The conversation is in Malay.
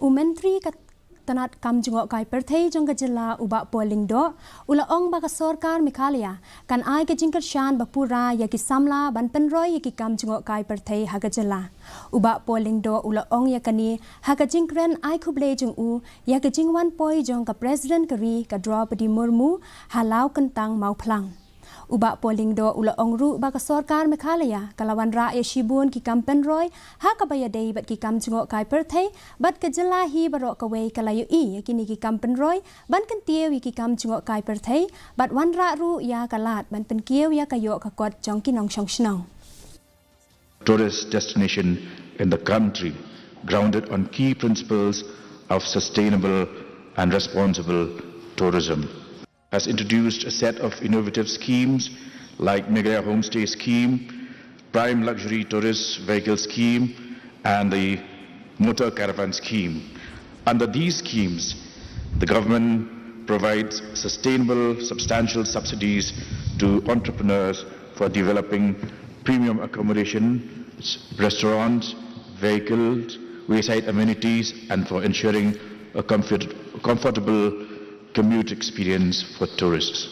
Menteri Tanat Kam Jngoh kai Pyrthei jong Jilla uba Lyngoh ula ong baka Sorkar Mikhalia kan ai ke Kyrshan bapura ya ki Samla ban penroy ya ki Kam Jngoh kai Pyrthei haga Jilla uba Lyngoh ula ong ya kani haga jingkren ai khuble jong u ya ke jingwan poi jong ka President kari ka Draupadi Murmu halau kentang mau plang uba Lyngoh ula ong ru baka Sorkar Mikhalia kalawan ra ya shibun ki Kam penroy ha ka baya dei bat ki Kam Jngoh kai Pyrthei bat ke Jilla hi barok ka wei kalayu i kini ki Kam penroy ban kan tieu ki Kam Jngoh kai Pyrthei bat wan ra ru ya kalat ban pen kieu ya kayo ka kot jong ki nong shong snong. Tourist destination in the country grounded on key principles of sustainable and responsible tourism has introduced a set of innovative schemes like Mega Homestay Scheme, Prime Luxury Tourist Vehicle Scheme and the Motor Caravan Scheme. Under these schemes, the government provides sustainable, substantial subsidies to entrepreneurs for developing premium accommodation, restaurants, vehicles, wayside amenities and for ensuring a comfortable commute experience for tourists.